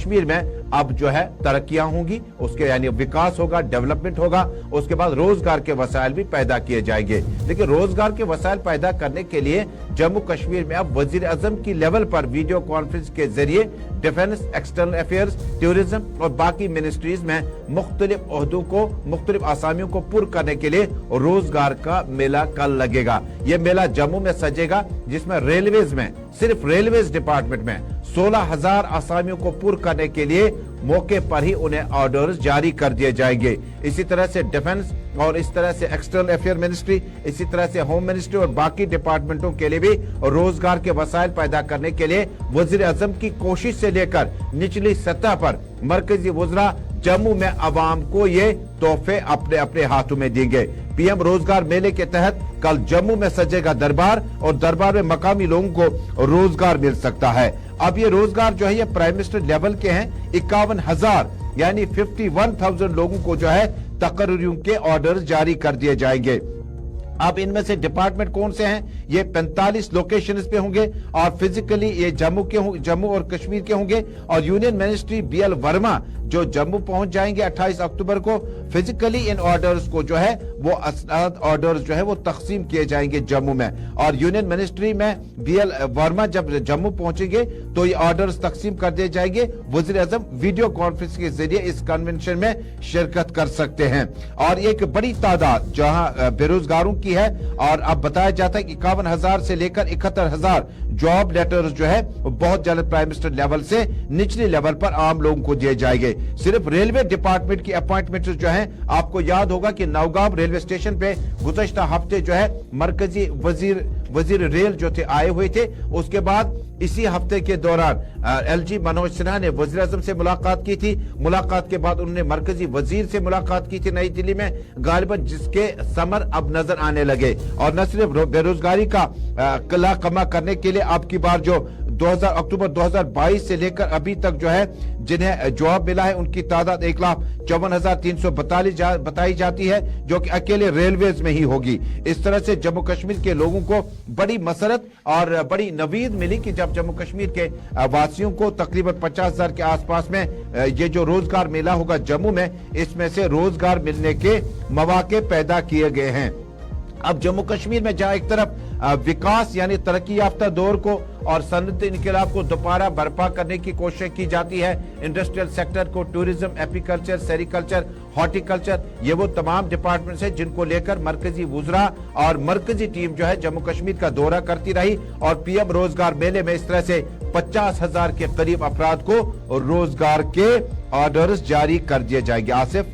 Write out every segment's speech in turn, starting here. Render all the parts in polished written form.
कश्मीर में अब जो है तरक्कियां होंगी, उसके यानी विकास होगा, डेवलपमेंट होगा, उसके बाद रोजगार के वसाइल भी पैदा किए जाएंगे। देखिए, रोजगार के वसाइल पैदा करने के लिए जम्मू कश्मीर में अब वजीर आजम की लेवल पर वीडियो कॉन्फ्रेंस के जरिए डिफेंस, एक्सटर्नल अफेयर्स, टूरिज्म और बाकी मिनिस्ट्रीज में मुख्तलिफ ओहदों को, मुख्तलिफ आसामियों को पुर करने के लिए रोजगार का मेला कल लगेगा। ये मेला जम्मू में सजेगा, जिसमें रेलवेज में, सिर्फ रेलवेज डिपार्टमेंट में 16,000 आसामियों को पुर करने के लिए मौके पर ही उन्हें ऑर्डर्स जारी कर दिए जाएंगे। इसी तरह से डिफेंस और इस तरह से एक्सटर्नल अफेयर मिनिस्ट्री, इसी तरह से होम मिनिस्ट्री और बाकी डिपार्टमेंटों के लिए भी रोजगार के वसाइल पैदा करने के लिए वजीर आजम की कोशिश से लेकर निचली सतह पर मरकजी वज़रा जम्मू में अवाम को ये तोहफे अपने अपने हाथों में देंगे। पीएम रोजगार मेले के तहत कल जम्मू में सजेगा दरबार और दरबार में मकामी लोगों को रोजगार मिल सकता है। अब ये रोजगार जो है ये प्राइम मिनिस्टर लेवल के हैं। 51,000 यानी 51,000 लोगों को जो है तकर्रियों के ऑर्डर जारी कर दिए जाएंगे। अब इनमें से डिपार्टमेंट कौन से हैं? ये 45 लोकेशंस पे होंगे और फिजिकली ये जम्मू और कश्मीर के होंगे। और यूनियन मिनिस्ट्री बीएल वर्मा जो जम्मू पहुंच जाएंगे 28 अक्टूबर को, फिजिकली इन ऑर्डर्स को जो है वो असनाद ऑर्डर्स जो है वो तकसीम किए जाएंगे जम्मू में। और यूनियन मिनिस्ट्री में बीएल वर्मा जब जम्मू पहुंचेंगे तो ये ऑर्डर्स तकसीम कर दिए जाएंगे। वजीर आजम वीडियो कॉन्फ्रेंस के जरिए इस कन्वेंशन में शिरकत कर सकते हैं। और एक बड़ी तादाद जहां बेरोजगारों की है, और अब बताया जाता है कि 51,000 से लेकर 71,000 जॉब लेटर्स जो है बहुत जल्द प्राइम मिनिस्टर लेवल से निचले लेवल पर आम लोगों को दिए जाएंगे। सिर्फ रेलवे डिपार्टमेंट की अपॉइंटमेंट जो है, आपको याद होगा कि नौगांव रेलवे स्टेशन पे गुज़श्ता हफ्ते जो है मरकजी वजीर रेल जो थे आए हुए थे। उसके बाद इसी हफ्ते के दौरान एलजी मनोज सिन्हा ने वजीर आजम से मुलाकात की थी। मुलाकात के बाद उन्होंने मरकजी वजीर से मुलाकात की थी नई दिल्ली में, गालिबन जिसके समर अब नजर आने लगे। और न सिर्फ बेरोजगारी का कला कमा करने के लिए अब की बार जो अक्टूबर 2022 से लेकर अभी तक जो है जिन्हें जॉब मिला है उनकी तादाद 1,54,342 बताई जाती है, जो कि अकेले रेलवेज में ही होगी। इस तरह से जम्मू कश्मीर के लोगों को बड़ी मसरत और बड़ी नवीद मिली कि जब जम्मू कश्मीर के वासियों को तकरीबन 50,000 के आसपास में ये जो रोजगार मेला होगा जम्मू में, इसमें से रोजगार मिलने के मौके पैदा किए गए हैं। अब जम्मू कश्मीर में जहां एक तरफ विकास यानी तरक्की याफ्ता दौर को और सनअती इनकलाब को दोबारा बर्पा करने की कोशिश की जाती है, इंडस्ट्रियल सेक्टर को, टूरिज्म, एपीकल्चर, सेरिकल्चर, हॉर्टिकल्चर, ये वो तमाम डिपार्टमेंट्स हैं जिनको लेकर मरकजी वुज़रा और मरकजी टीम जो है जम्मू कश्मीर का दौरा करती रही। और पीएम रोजगार मेले में इस तरह से 50,000 के करीब अफराद को रोजगार के ऑर्डर्स जारी कर दिए जाएंगे। आसिफ,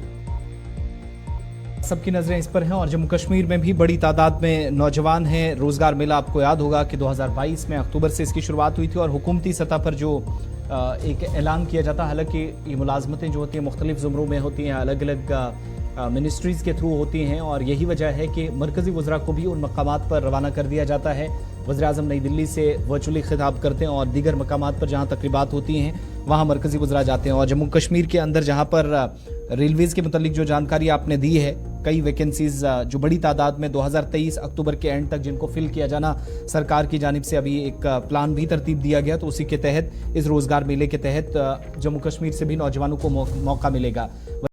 सबकी नजरें इस पर हैं और जम्मू कश्मीर में भी बड़ी तादाद में नौजवान हैं। रोजगार मेला आपको याद होगा कि 2022 में अक्टूबर से इसकी शुरुआत हुई थी और हुकूमती सतह पर जो एक ऐलान किया जाता, हालांकि ये मुलाजमतें जो होती हैं मुख्तलिफ ज़ुमरों में होती हैं, अलग अलग मिनिस्ट्रीज़ के थ्रू होती हैं, और यही वजह है कि मरकज़ी वज़रा को भी उन मकामात पर रवाना कर दिया जाता है। वज़ीर आज़म नई दिल्ली से वर्चुअली खिताब करते हैं और दीगर मकामात पर जहाँ तकरीबात होती हैं वहाँ मरकज़ी वज़रा जाते हैं। और जम्मू कश्मीर के अंदर जहाँ पर रेलवेज़ के मुतालिक जो जानकारी आपने दी है, कई वैकेंसीज जो बड़ी तादाद में 2023 अक्टूबर के एंड तक जिनको फिल किया जाना सरकार की जानिब से अभी एक प्लान भी तरतीब दिया गया, तो उसी के तहत इस रोज़गार मेले के तहत जम्मू कश्मीर से भी नौजवानों को मौका मिलेगा।